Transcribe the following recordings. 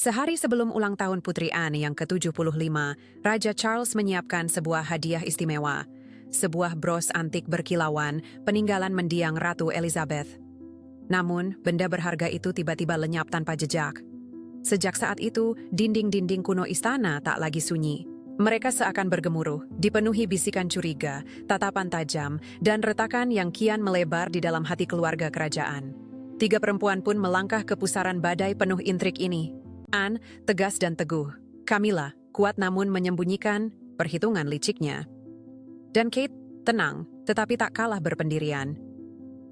Sehari sebelum ulang tahun Putri Anne yang ke-75, Raja Charles menyiapkan sebuah hadiah istimewa. Sebuah bros antik berkilauan, peninggalan mendiang Ratu Elizabeth. Namun, benda berharga itu tiba-tiba lenyap tanpa jejak. Sejak saat itu, dinding-dinding kuno istana tak lagi sunyi. Mereka seakan bergemuruh, dipenuhi bisikan curiga, tatapan tajam, dan retakan yang kian melebar di dalam hati keluarga kerajaan. 3 perempuan pun melangkah ke pusaran badai penuh intrik ini. Anne, tegas dan teguh. Camilla, kuat namun menyembunyikan perhitungan liciknya. Dan Kate, tenang, tetapi tak kalah berpendirian.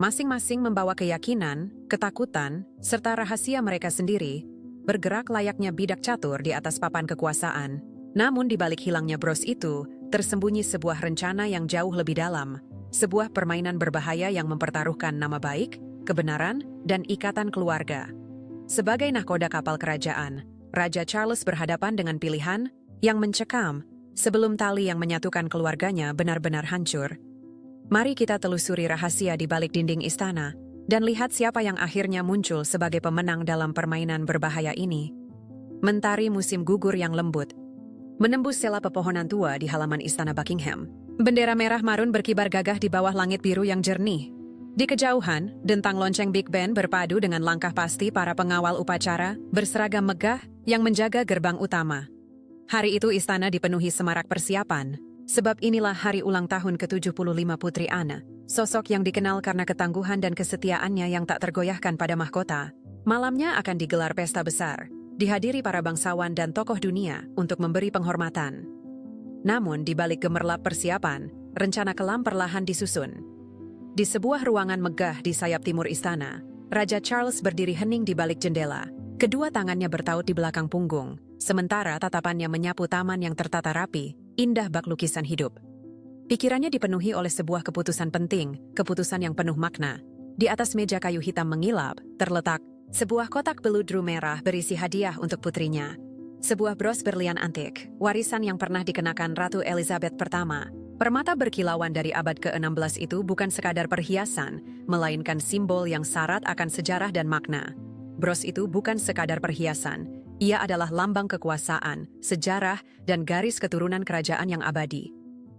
Masing-masing membawa keyakinan, ketakutan, serta rahasia mereka sendiri, bergerak layaknya bidak catur di atas papan kekuasaan. Namun di balik hilangnya bros itu, tersembunyi sebuah rencana yang jauh lebih dalam. Sebuah permainan berbahaya yang mempertaruhkan nama baik, kebenaran, dan ikatan keluarga. Sebagai nahkoda kapal kerajaan, Raja Charles berhadapan dengan pilihan yang mencekam sebelum tali yang menyatukan keluarganya benar-benar hancur. Mari kita telusuri rahasia di balik dinding istana dan lihat siapa yang akhirnya muncul sebagai pemenang dalam permainan berbahaya ini. Mentari musim gugur yang lembut menembus sela pepohonan tua di halaman istana Buckingham. Bendera merah marun berkibar gagah di bawah langit biru yang jernih. Di kejauhan, dentang lonceng Big Ben berpadu dengan langkah pasti para pengawal upacara berseragam megah yang menjaga gerbang utama. Hari itu istana dipenuhi semarak persiapan, sebab inilah hari ulang tahun ke-75 Putri Anne, sosok yang dikenal karena ketangguhan dan kesetiaannya yang tak tergoyahkan pada mahkota. Malamnya akan digelar pesta besar, dihadiri para bangsawan dan tokoh dunia untuk memberi penghormatan. Namun di balik gemerlap persiapan, rencana kelam perlahan disusun. Di sebuah ruangan megah di sayap timur istana, Raja Charles berdiri hening di balik jendela. Kedua tangannya bertaut di belakang punggung, sementara tatapannya menyapu taman yang tertata rapi, indah bak lukisan hidup. Pikirannya dipenuhi oleh sebuah keputusan penting, keputusan yang penuh makna. Di atas meja kayu hitam mengilap, terletak sebuah kotak beludru merah berisi hadiah untuk putrinya. Sebuah bros berlian antik, warisan yang pernah dikenakan Ratu Elizabeth pertama. Permata berkilauan dari abad ke-16 itu bukan sekadar perhiasan, melainkan simbol yang syarat akan sejarah dan makna. Bros itu bukan sekadar perhiasan, ia adalah lambang kekuasaan, sejarah, dan garis keturunan kerajaan yang abadi.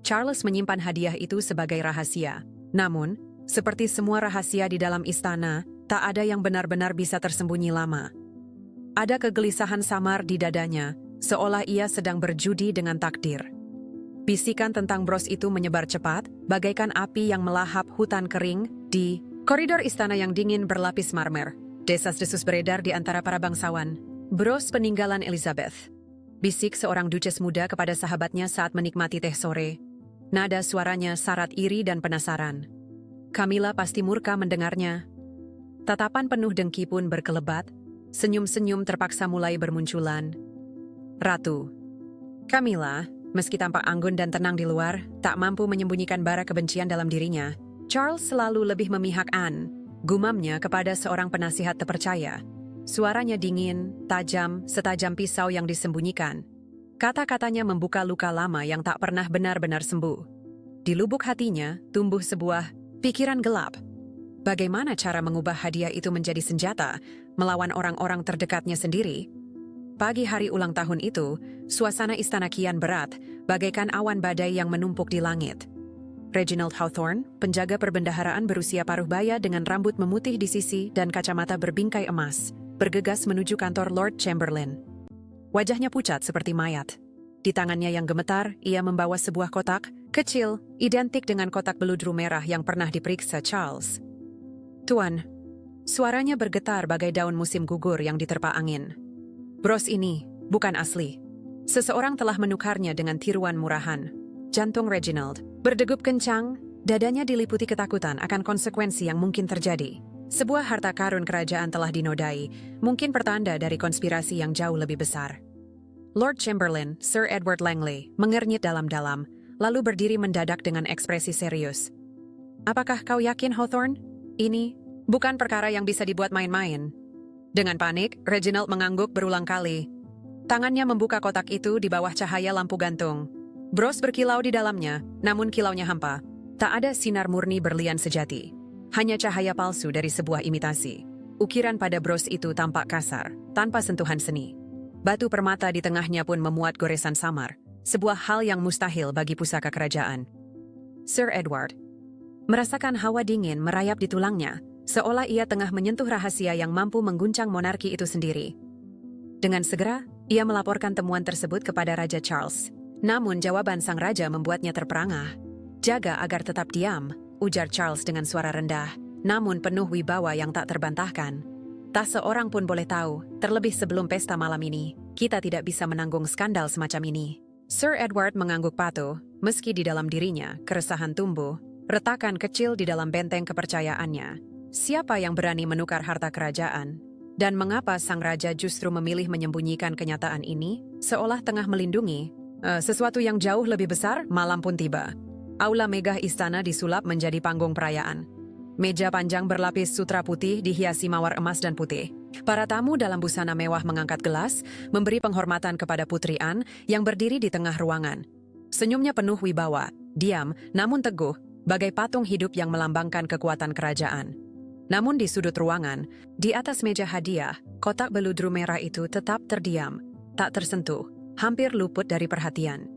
Charles menyimpan hadiah itu sebagai rahasia. Namun, seperti semua rahasia di dalam istana, tak ada yang benar-benar bisa tersembunyi lama. Ada kegelisahan samar di dadanya, seolah ia sedang berjudi dengan takdir. Bisikan tentang bros itu menyebar cepat, bagaikan api yang melahap hutan kering di koridor istana yang dingin berlapis marmer. Desas-desus beredar di antara para bangsawan. Bros peninggalan Elizabeth. Bisik seorang duces muda kepada sahabatnya saat menikmati teh sore. Nada suaranya syarat iri dan penasaran. Camilla pasti murka mendengarnya. Tatapan penuh dengki pun berkelebat. Senyum-senyum terpaksa mulai bermunculan. Ratu. Camilla, meski tampak anggun dan tenang di luar, tak mampu menyembunyikan bara kebencian dalam dirinya. Charles selalu lebih memihak Anne, gumamnya kepada seorang penasihat terpercaya. Suaranya dingin, tajam, setajam pisau yang disembunyikan. Kata-katanya membuka luka lama yang tak pernah benar-benar sembuh. Di lubuk hatinya tumbuh sebuah pikiran gelap. Bagaimana cara mengubah hadiah itu menjadi senjata, melawan orang-orang terdekatnya sendiri? Pagi hari ulang tahun itu, suasana istana kian berat, bagaikan awan badai yang menumpuk di langit. Reginald Hawthorne, penjaga perbendaharaan berusia paruh baya dengan rambut memutih di sisi dan kacamata berbingkai emas, bergegas menuju kantor Lord Chamberlain. Wajahnya pucat seperti mayat. Di tangannya yang gemetar, ia membawa sebuah kotak, kecil, identik dengan kotak beludru merah yang pernah diperiksa Charles. Tuan, suaranya bergetar bagai daun musim gugur yang diterpa angin. Bros ini bukan asli. Seseorang telah menukarnya dengan tiruan murahan. Jantung Reginald berdegup kencang, dadanya diliputi ketakutan akan konsekuensi yang mungkin terjadi. Sebuah harta karun kerajaan telah dinodai, mungkin pertanda dari konspirasi yang jauh lebih besar. Lord Chamberlain, Sir Edward Langley, mengernyit dalam-dalam, lalu berdiri mendadak dengan ekspresi serius. Apakah kau yakin, Hawthorne? Ini bukan perkara yang bisa dibuat main-main. Dengan panik, Reginald mengangguk berulang kali. Tangannya membuka kotak itu di bawah cahaya lampu gantung. Bros berkilau di dalamnya, namun kilaunya hampa. Tak ada sinar murni berlian sejati. Hanya cahaya palsu dari sebuah imitasi. Ukiran pada bros itu tampak kasar, tanpa sentuhan seni. Batu permata di tengahnya pun memuat goresan samar, sebuah hal yang mustahil bagi pusaka kerajaan. Sir Edward merasakan hawa dingin merayap di tulangnya, seolah ia tengah menyentuh rahasia yang mampu mengguncang monarki itu sendiri. Dengan segera, ia melaporkan temuan tersebut kepada Raja Charles. Namun jawaban sang raja membuatnya terperangah. "Jaga agar tetap diam," ujar Charles dengan suara rendah, namun penuh wibawa yang tak terbantahkan. "Tak seorang pun boleh tahu, terlebih sebelum pesta malam ini. Kita tidak bisa menanggung skandal semacam ini." Sir Edward mengangguk patuh, meski di dalam dirinya keresahan tumbuh, retakan kecil di dalam benteng kepercayaannya. Siapa yang berani menukar harta kerajaan? Dan mengapa sang raja justru memilih menyembunyikan kenyataan ini, seolah tengah melindungi sesuatu yang jauh lebih besar? Malam pun tiba. Aula megah istana disulap menjadi panggung perayaan. Meja panjang berlapis sutra putih dihiasi mawar emas dan putih. Para tamu dalam busana mewah mengangkat gelas, memberi penghormatan kepada Putri Anne yang berdiri di tengah ruangan. Senyumnya penuh wibawa, diam namun teguh, bagai patung hidup yang melambangkan kekuatan kerajaan. Namun di sudut ruangan, di atas meja hadiah, kotak beludru merah itu tetap terdiam, tak tersentuh, hampir luput dari perhatian.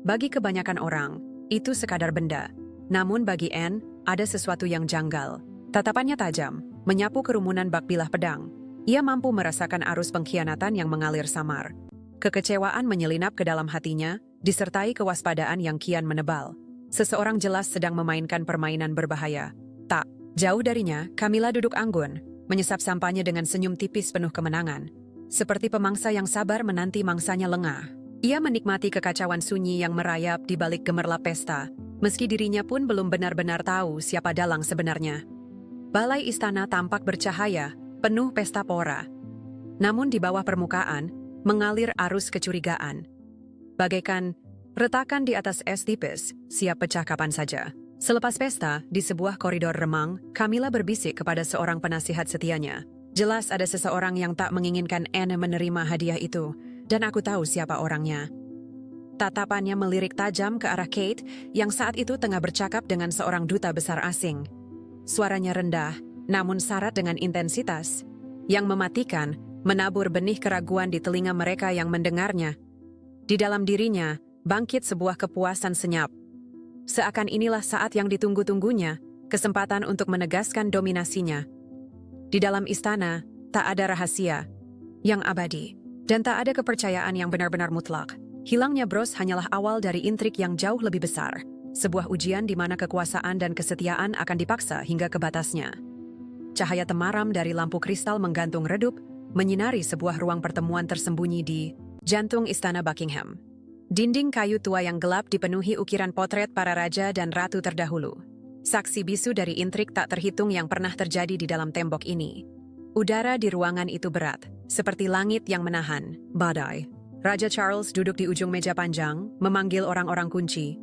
Bagi kebanyakan orang, itu sekadar benda. Namun bagi Anne, ada sesuatu yang janggal. Tatapannya tajam, menyapu kerumunan bak bilah pedang. Ia mampu merasakan arus pengkhianatan yang mengalir samar. Kekecewaan menyelinap ke dalam hatinya, disertai kewaspadaan yang kian menebal. Seseorang jelas sedang memainkan permainan berbahaya. Tak jauh darinya, Camilla duduk anggun, menyesap sampahnya dengan senyum tipis penuh kemenangan. Seperti pemangsa yang sabar menanti mangsanya lengah. Ia menikmati kekacauan sunyi yang merayap di balik gemerlap pesta, meski dirinya pun belum benar-benar tahu siapa dalang sebenarnya. Balai istana tampak bercahaya, penuh pesta pora. Namun di bawah permukaan, mengalir arus kecurigaan. Bagaikan retakan di atas es tipis, siap pecah kapan saja. Selepas pesta, di sebuah koridor remang, Camilla berbisik kepada seorang penasihat setianya. "Jelas ada seseorang yang tak menginginkan Anne menerima hadiah itu, dan aku tahu siapa orangnya." Tatapannya melirik tajam ke arah Kate, yang saat itu tengah bercakap dengan seorang duta besar asing. Suaranya rendah, namun syarat dengan intensitas, yang mematikan, menabur benih keraguan di telinga mereka yang mendengarnya. Di dalam dirinya, bangkit sebuah kepuasan senyap. Seakan inilah saat yang ditunggu-tunggunya, kesempatan untuk menegaskan dominasinya. Di dalam istana, tak ada rahasia yang abadi, dan tak ada kepercayaan yang benar-benar mutlak. Hilangnya Bros hanyalah awal dari intrik yang jauh lebih besar, sebuah ujian di mana kekuasaan dan kesetiaan akan dipaksa hingga ke batasnya. Cahaya temaram dari lampu kristal menggantung redup, menyinari sebuah ruang pertemuan tersembunyi di jantung istana Buckingham. Dinding kayu tua yang gelap dipenuhi ukiran potret para raja dan ratu terdahulu. Saksi bisu dari intrik tak terhitung yang pernah terjadi di dalam tembok ini. Udara di ruangan itu berat, seperti langit yang menahan badai. Raja Charles duduk di ujung meja panjang, memanggil orang-orang kunci.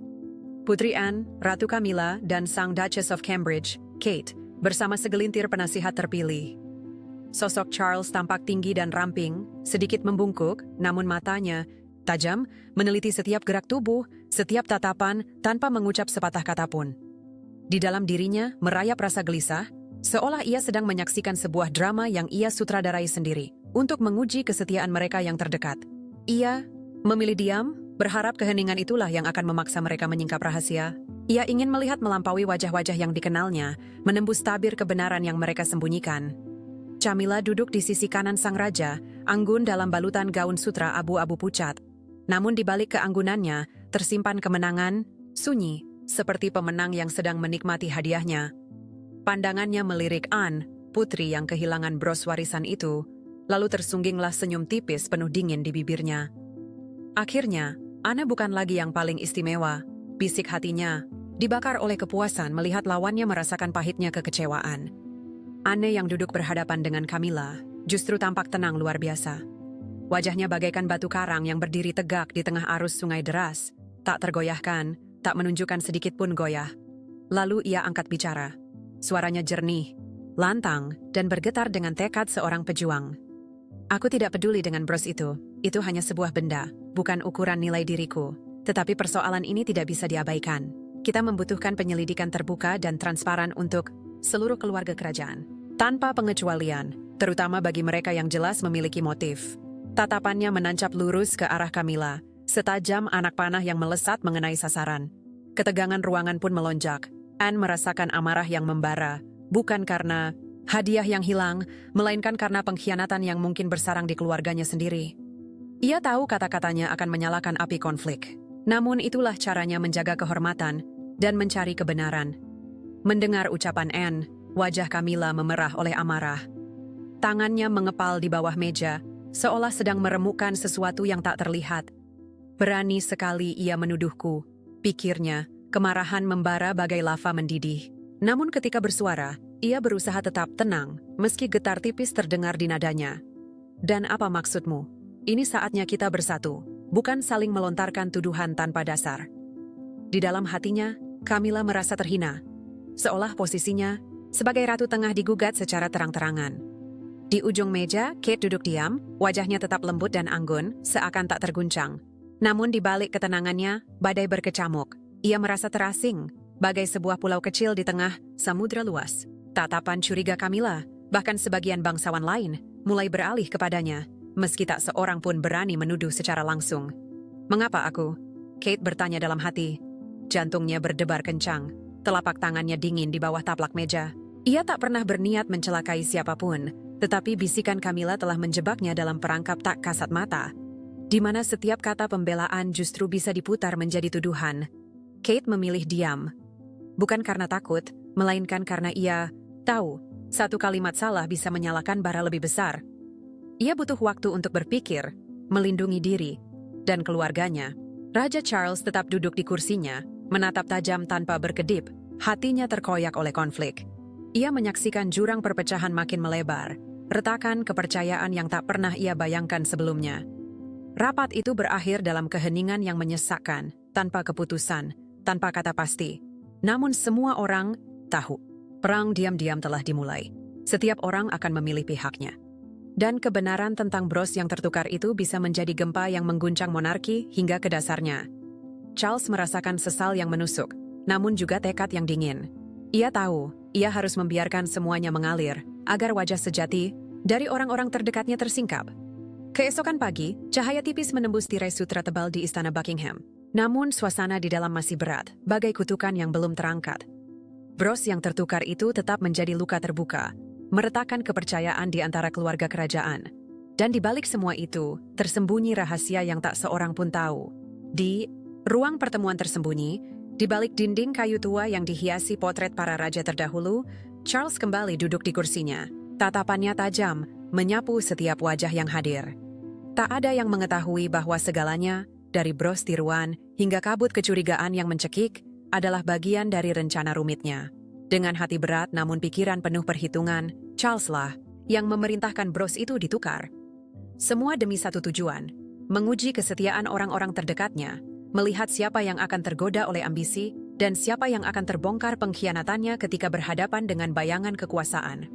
Putri Anne, Ratu Camilla, dan Sang Duchess of Cambridge, Kate, bersama segelintir penasihat terpilih. Sosok Charles tampak tinggi dan ramping, sedikit membungkuk, namun matanya tajam, meneliti setiap gerak tubuh, setiap tatapan, tanpa mengucap sepatah kata pun. Di dalam dirinya merayap rasa gelisah, seolah ia sedang menyaksikan sebuah drama yang ia sutradarai sendiri, untuk menguji kesetiaan mereka yang terdekat. Ia memilih diam, berharap keheningan itulah yang akan memaksa mereka menyingkap rahasia. Ia ingin melihat melampaui wajah-wajah yang dikenalnya, menembus tabir kebenaran yang mereka sembunyikan. Camilla duduk di sisi kanan sang raja, anggun dalam balutan gaun sutra abu-abu pucat. Namun di balik keanggunannya, tersimpan kemenangan, sunyi, seperti pemenang yang sedang menikmati hadiahnya. Pandangannya melirik Anne, putri yang kehilangan bros warisan itu, lalu tersungginglah senyum tipis penuh dingin di bibirnya. Akhirnya, Anne bukan lagi yang paling istimewa, bisik hatinya, dibakar oleh kepuasan melihat lawannya merasakan pahitnya kekecewaan. Anne yang duduk berhadapan dengan Camilla, justru tampak tenang luar biasa. Wajahnya bagaikan batu karang yang berdiri tegak di tengah arus sungai deras, tak tergoyahkan, tak menunjukkan sedikit pun goyah. Lalu ia angkat bicara. Suaranya jernih, lantang, dan bergetar dengan tekad seorang pejuang. "Aku tidak peduli dengan bros itu hanya sebuah benda, bukan ukuran nilai diriku. Tetapi persoalan ini tidak bisa diabaikan. Kita membutuhkan penyelidikan terbuka dan transparan untuk seluruh keluarga kerajaan, tanpa pengecualian, terutama bagi mereka yang jelas memiliki motif." Tatapannya menancap lurus ke arah Camilla, setajam anak panah yang melesat mengenai sasaran. Ketegangan ruangan pun melonjak. Anne merasakan amarah yang membara, bukan karena hadiah yang hilang, melainkan karena pengkhianatan yang mungkin bersarang di keluarganya sendiri. Ia tahu kata-katanya akan menyalakan api konflik. Namun itulah caranya menjaga kehormatan dan mencari kebenaran. Mendengar ucapan Anne, wajah Camilla memerah oleh amarah. Tangannya mengepal di bawah meja, seolah sedang meremukkan sesuatu yang tak terlihat. Berani sekali ia menuduhku, pikirnya, kemarahan membara bagai lava mendidih. Namun ketika bersuara, ia berusaha tetap tenang, meski getar tipis terdengar di nadanya. Dan apa maksudmu? Ini saatnya kita bersatu, bukan saling melontarkan tuduhan tanpa dasar. Di dalam hatinya, Camilla merasa terhina, seolah posisinya sebagai ratu tengah digugat secara terang-terangan. Di ujung meja, Kate duduk diam, wajahnya tetap lembut dan anggun, seakan tak terguncang. Namun di balik ketenangannya, badai berkecamuk. Ia merasa terasing, bagai sebuah pulau kecil di tengah samudra luas. Tatapan curiga Camilla, bahkan sebagian bangsawan lain, mulai beralih kepadanya, meski tak seorang pun berani menuduh secara langsung. "Mengapa aku?" Kate bertanya dalam hati. Jantungnya berdebar kencang, telapak tangannya dingin di bawah taplak meja. Ia tak pernah berniat mencelakai siapapun, tetapi bisikan Camilla telah menjebaknya dalam perangkap tak kasat mata, di mana setiap kata pembelaan justru bisa diputar menjadi tuduhan. Kate memilih diam, bukan karena takut, melainkan karena ia tahu satu kalimat salah bisa menyalakan bara lebih besar. Ia butuh waktu untuk berpikir, melindungi diri, dan keluarganya. Raja Charles tetap duduk di kursinya, menatap tajam tanpa berkedip, hatinya terkoyak oleh konflik. Ia menyaksikan jurang perpecahan makin melebar, retakan kepercayaan yang tak pernah ia bayangkan sebelumnya. Rapat itu berakhir dalam keheningan yang menyesakkan, tanpa keputusan, tanpa kata pasti. Namun semua orang tahu, perang diam-diam telah dimulai. Setiap orang akan memilih pihaknya. Dan kebenaran tentang Bros yang tertukar itu bisa menjadi gempa yang mengguncang monarki hingga ke dasarnya. Charles merasakan sesal yang menusuk, namun juga tekad yang dingin. Ia tahu, ia harus membiarkan semuanya mengalir, agar wajah sejati dari orang-orang terdekatnya tersingkap. Keesokan pagi, cahaya tipis menembus tirai sutra tebal di Istana Buckingham. Namun suasana di dalam masih berat, bagai kutukan yang belum terangkat. Bros yang tertukar itu tetap menjadi luka terbuka, meretakkan kepercayaan di antara keluarga kerajaan. Dan di balik semua itu, tersembunyi rahasia yang tak seorang pun tahu. Di ruang pertemuan tersembunyi, di balik dinding kayu tua yang dihiasi potret para raja terdahulu, Charles kembali duduk di kursinya. Tatapannya tajam, menyapu setiap wajah yang hadir. Tak ada yang mengetahui bahwa segalanya, dari Bros tiruan hingga kabut kecurigaan yang mencekik, adalah bagian dari rencana rumitnya. Dengan hati berat namun pikiran penuh perhitungan, Charles lah yang memerintahkan Bros itu ditukar. Semua demi satu tujuan, menguji kesetiaan orang-orang terdekatnya, melihat siapa yang akan tergoda oleh ambisi, dan siapa yang akan terbongkar pengkhianatannya ketika berhadapan dengan bayangan kekuasaan.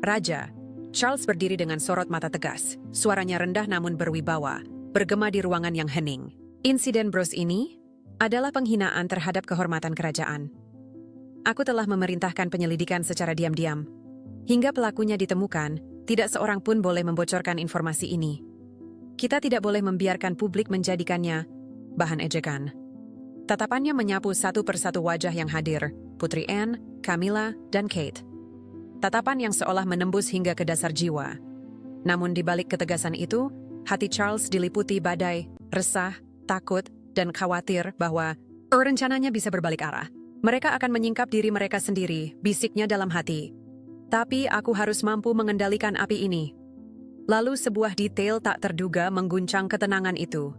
Raja Charles berdiri dengan sorot mata tegas, suaranya rendah namun berwibawa, bergema di ruangan yang hening. Insiden Bros ini adalah penghinaan terhadap kehormatan kerajaan. Aku telah memerintahkan penyelidikan secara diam-diam. Hingga pelakunya ditemukan, tidak seorang pun boleh membocorkan informasi ini. Kita tidak boleh membiarkan publik menjadikannya bahan ejekan. Tatapannya menyapu satu persatu wajah yang hadir, Putri Anne, Camilla, dan Kate. Tatapan yang seolah menembus hingga ke dasar jiwa. Namun di balik ketegasan itu, hati Charles diliputi badai, resah, takut, dan khawatir bahwa rencananya bisa berbalik arah. Mereka akan menyingkap diri mereka sendiri, bisiknya dalam hati. Tapi aku harus mampu mengendalikan api ini. Lalu sebuah detail tak terduga mengguncang ketenangan itu.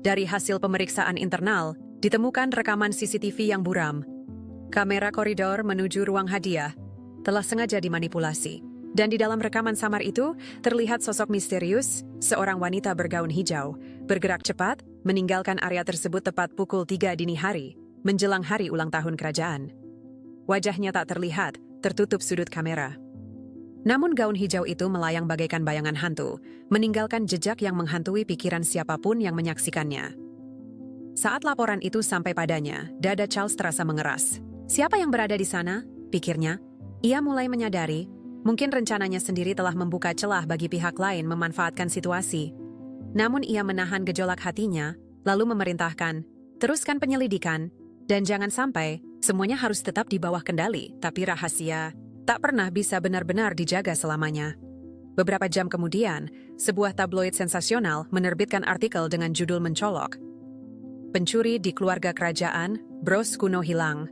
Dari hasil pemeriksaan internal, ditemukan rekaman CCTV yang buram. Kamera koridor menuju ruang hadiah telah sengaja dimanipulasi. Dan di dalam rekaman samar itu, terlihat sosok misterius, seorang wanita bergaun hijau, bergerak cepat, meninggalkan area tersebut tepat pukul 3 dini hari, menjelang hari ulang tahun kerajaan. Wajahnya tak terlihat, tertutup sudut kamera. Namun gaun hijau itu melayang bagaikan bayangan hantu, meninggalkan jejak yang menghantui pikiran siapapun yang menyaksikannya. Saat laporan itu sampai padanya, dada Charles terasa mengeras. Siapa yang berada di sana? Pikirnya. Ia mulai menyadari, mungkin rencananya sendiri telah membuka celah bagi pihak lain memanfaatkan situasi. Namun ia menahan gejolak hatinya, lalu memerintahkan, teruskan penyelidikan, dan jangan sampai semuanya harus tetap di bawah kendali, tapi rahasia tak pernah bisa benar-benar dijaga selamanya. Beberapa jam kemudian, sebuah tabloid sensasional menerbitkan artikel dengan judul mencolok. Pencuri di keluarga kerajaan, Bros kuno hilang.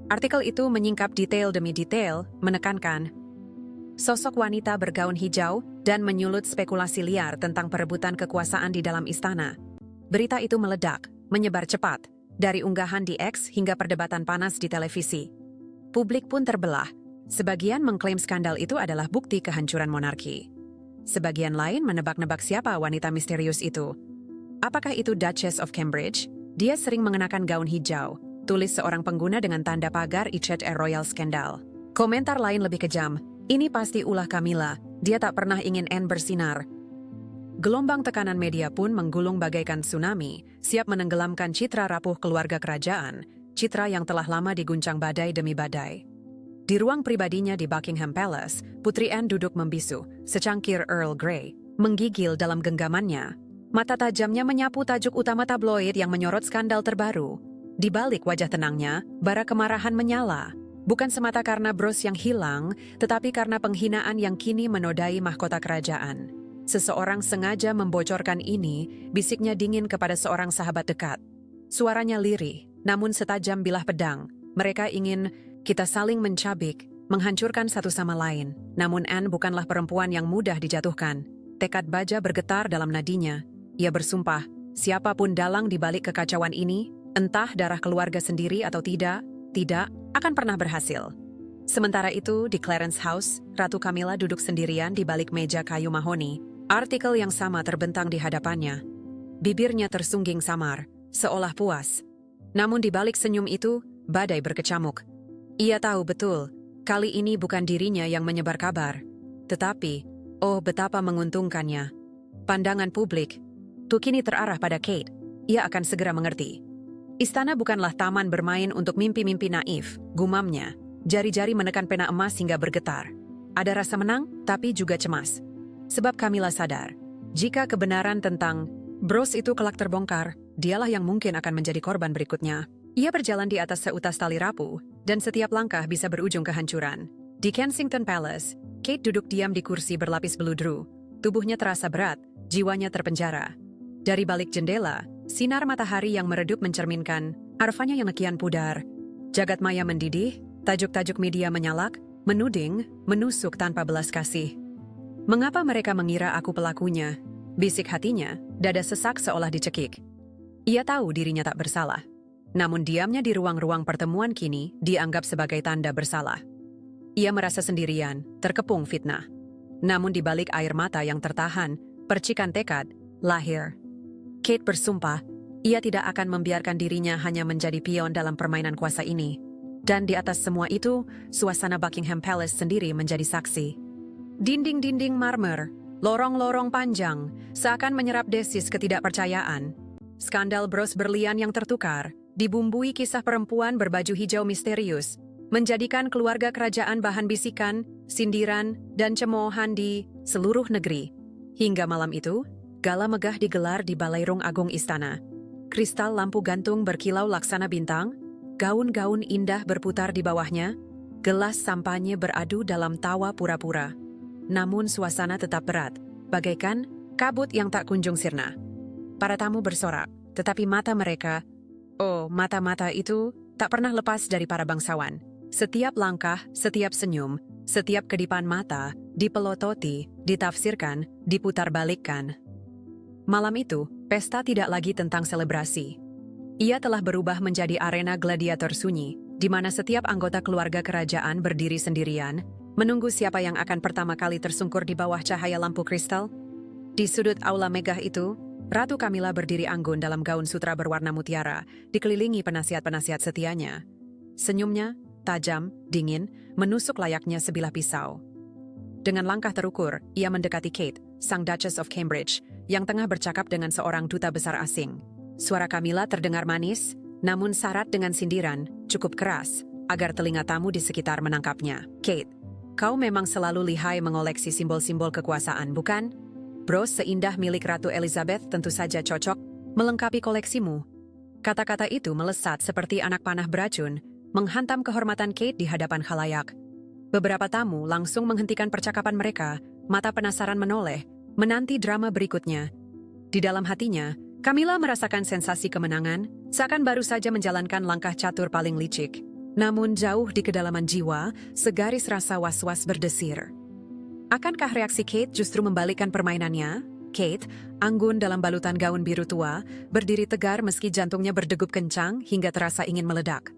Artikel itu menyingkap detail demi detail, menekankan sosok wanita bergaun hijau dan menyulut spekulasi liar tentang perebutan kekuasaan di dalam istana. Berita itu meledak, menyebar cepat, dari unggahan di X hingga perdebatan panas di televisi. Publik pun terbelah. Sebagian mengklaim skandal itu adalah bukti kehancuran monarki. Sebagian lain menebak-nebak siapa wanita misterius itu. Apakah itu Duchess of Cambridge? Dia sering mengenakan gaun hijau, tulis seorang pengguna dengan tanda pagar ICT Royal Scandal. Komentar lain lebih kejam. Ini pasti ulah Camilla, dia tak pernah ingin Anne bersinar. Gelombang tekanan media pun menggulung bagaikan tsunami, siap menenggelamkan citra rapuh keluarga kerajaan, citra yang telah lama diguncang badai demi badai. Di ruang pribadinya di Buckingham Palace, Putri Anne duduk membisu, secangkir Earl Grey, menggigil dalam genggamannya. Mata tajamnya menyapu tajuk utama tabloid yang menyorot skandal terbaru. Di balik wajah tenangnya, bara kemarahan menyala. Bukan semata karena Bros yang hilang, tetapi karena penghinaan yang kini menodai mahkota kerajaan. Seseorang sengaja membocorkan ini, bisiknya dingin kepada seorang sahabat dekat. Suaranya lirih, namun setajam bilah pedang. Mereka ingin kita saling mencabik, menghancurkan satu sama lain. Namun Anne bukanlah perempuan yang mudah dijatuhkan. Tekad baja bergetar dalam nadinya. Ia bersumpah, siapapun dalang di balik kekacauan ini, entah darah keluarga sendiri atau tidak akan pernah berhasil. Sementara itu, di Clarence House, Ratu Camilla duduk sendirian di balik meja kayu mahoni. Artikel yang sama terbentang di hadapannya. Bibirnya tersungging samar, seolah puas. Namun di balik senyum itu, badai berkecamuk. Ia tahu betul, kali ini bukan dirinya yang menyebar kabar. Tetapi, oh betapa menguntungkannya. Pandangan publik kini terarah pada Kate. Ia akan segera mengerti. Istana bukanlah taman bermain untuk mimpi-mimpi naif, gumamnya. Jari-jari menekan pena emas hingga bergetar. Ada rasa menang, tapi juga cemas. Sebab Camilla sadar, jika kebenaran tentang Bros itu kelak terbongkar, dialah yang mungkin akan menjadi korban berikutnya. Ia berjalan di atas seutas tali rapuh, dan setiap langkah bisa berujung kehancuran. Di Kensington Palace, Kate duduk diam di kursi berlapis beludru. Tubuhnya terasa berat, jiwanya terpenjara. Dari balik jendela, sinar matahari yang meredup mencerminkan arfanya yang kian pudar. Jagat maya mendidih, tajuk-tajuk media menyalak, menuding, menusuk tanpa belas kasih. Mengapa mereka mengira aku pelakunya? Bisik hatinya, dada sesak seolah dicekik. Ia tahu dirinya tak bersalah. Namun diamnya di ruang-ruang pertemuan kini dianggap sebagai tanda bersalah. Ia merasa sendirian, terkepung fitnah. Namun di balik air mata yang tertahan, percikan tekad lahir. Kate bersumpah, ia tidak akan membiarkan dirinya hanya menjadi pion dalam permainan kuasa ini. Dan di atas semua itu, suasana Buckingham Palace sendiri menjadi saksi. Dinding-dinding marmer, lorong-lorong panjang, seakan menyerap desis ketidakpercayaan. Skandal Bros berlian yang tertukar, dibumbui kisah perempuan berbaju hijau misterius, menjadikan keluarga kerajaan bahan bisikan, sindiran, dan cemoohan di seluruh negeri. Hingga malam itu, gala megah digelar di Balairung Agung Istana. Kristal lampu gantung berkilau laksana bintang, gaun-gaun indah berputar di bawahnya, gelas sampanye beradu dalam tawa pura-pura. Namun suasana tetap berat, bagaikan kabut yang tak kunjung sirna. Para tamu bersorak, tetapi mata mereka, mata-mata itu tak pernah lepas dari para bangsawan. Setiap langkah, setiap senyum, setiap kedipan mata, dipelototi, ditafsirkan, diputarbalikkan. Malam itu, pesta tidak lagi tentang selebrasi. Ia telah berubah menjadi arena gladiator sunyi, di mana setiap anggota keluarga kerajaan berdiri sendirian, menunggu siapa yang akan pertama kali tersungkur di bawah cahaya lampu kristal. Di sudut aula megah itu, Ratu Camilla berdiri anggun dalam gaun sutra berwarna mutiara, dikelilingi penasihat-penasihat setianya. Senyumnya, tajam, dingin, menusuk layaknya sebilah pisau. Dengan langkah terukur, ia mendekati Kate, sang Duchess of Cambridge, yang tengah bercakap dengan seorang duta besar asing. Suara Camilla terdengar manis, namun syarat dengan sindiran, cukup keras, agar telinga tamu di sekitar menangkapnya. Kate, kau memang selalu lihai mengoleksi simbol-simbol kekuasaan, bukan? Bros seindah milik Ratu Elizabeth tentu saja cocok melengkapi koleksimu. Kata-kata itu melesat seperti anak panah beracun, menghantam kehormatan Kate di hadapan khalayak. Beberapa tamu langsung menghentikan percakapan mereka, mata penasaran menoleh, menanti drama berikutnya. Di dalam hatinya, Camilla merasakan sensasi kemenangan, seakan baru saja menjalankan langkah catur paling licik. Namun jauh di kedalaman jiwa, segaris rasa was-was berdesir. Akankah reaksi Kate justru membalikkan permainannya? Kate, anggun dalam balutan gaun biru tua, berdiri tegar meski jantungnya berdegup kencang hingga terasa ingin meledak.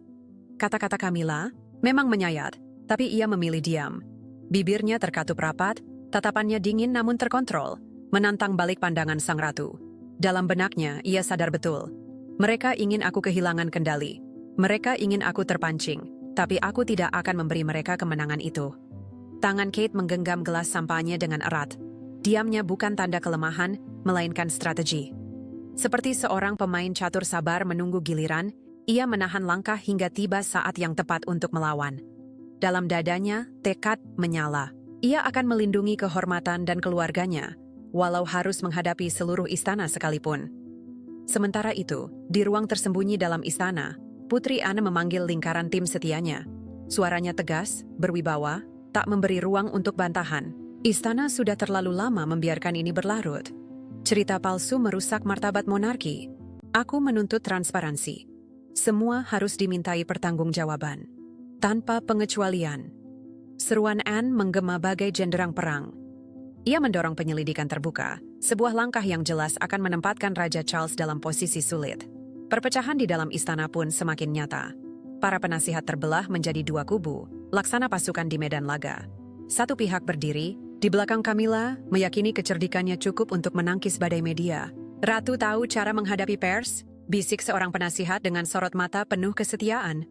Kata-kata Camilla memang menyayat, tapi ia memilih diam. Bibirnya terkatup rapat, tatapannya dingin namun terkontrol, menantang balik pandangan sang ratu. Dalam benaknya, ia sadar betul. Mereka ingin aku kehilangan kendali. Mereka ingin aku terpancing, tapi aku tidak akan memberi mereka kemenangan itu. Tangan Kate menggenggam gelas sampahnya dengan erat. Diamnya bukan tanda kelemahan, melainkan strategi. Seperti seorang pemain catur sabar menunggu giliran, ia menahan langkah hingga tiba saat yang tepat untuk melawan. Dalam dadanya, tekad menyala. Ia akan melindungi kehormatan dan keluarganya, walau harus menghadapi seluruh istana sekalipun. Sementara itu, di ruang tersembunyi dalam istana, Putri Anne memanggil lingkaran tim setianya. Suaranya tegas, berwibawa, tak memberi ruang untuk bantahan. Istana sudah terlalu lama membiarkan ini berlarut. Cerita palsu merusak martabat monarki. Aku menuntut transparansi. Semua harus dimintai pertanggungjawaban. Tanpa pengecualian. Seruan Anne menggema bagai jenderang perang. Ia mendorong penyelidikan terbuka, sebuah langkah yang jelas akan menempatkan Raja Charles dalam posisi sulit. Perpecahan di dalam istana pun semakin nyata. Para penasihat terbelah menjadi dua kubu, laksana pasukan di medan laga. Satu pihak berdiri, di belakang Camilla, meyakini kecerdikannya cukup untuk menangkis badai media. Ratu tahu cara menghadapi pers, bisik seorang penasihat dengan sorot mata penuh kesetiaan.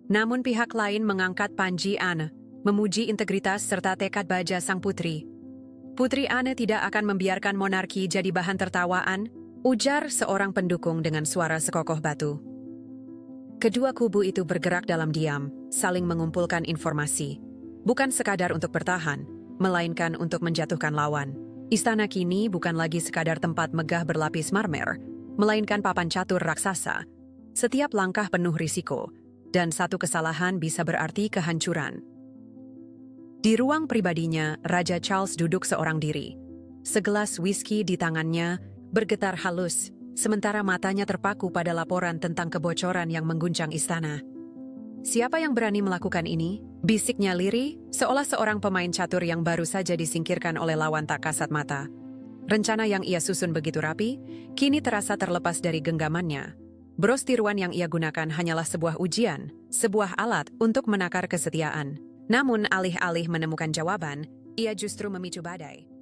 Namun pihak lain mengangkat panji Anne, memuji integritas serta tekad baja sang putri. Putri Anne tidak akan membiarkan monarki jadi bahan tertawaan, ujar seorang pendukung dengan suara sekokoh batu. Kedua kubu itu bergerak dalam diam, saling mengumpulkan informasi. Bukan sekadar untuk bertahan, melainkan untuk menjatuhkan lawan. Istana kini bukan lagi sekadar tempat megah berlapis marmer, melainkan papan catur raksasa. Setiap langkah penuh risiko, dan satu kesalahan bisa berarti kehancuran. Di ruang pribadinya, Raja Charles duduk seorang diri. Segelas whisky di tangannya bergetar halus, sementara matanya terpaku pada laporan tentang kebocoran yang mengguncang istana. Siapa yang berani melakukan ini? Bisiknya lirih, seolah seorang pemain catur yang baru saja disingkirkan oleh lawan tak kasat mata. Rencana yang ia susun begitu rapi, kini terasa terlepas dari genggamannya. Bros tiruan yang ia gunakan hanyalah sebuah ujian, sebuah alat untuk menakar kesetiaan. Namun alih-alih menemukan jawaban, ia justru memicu badai.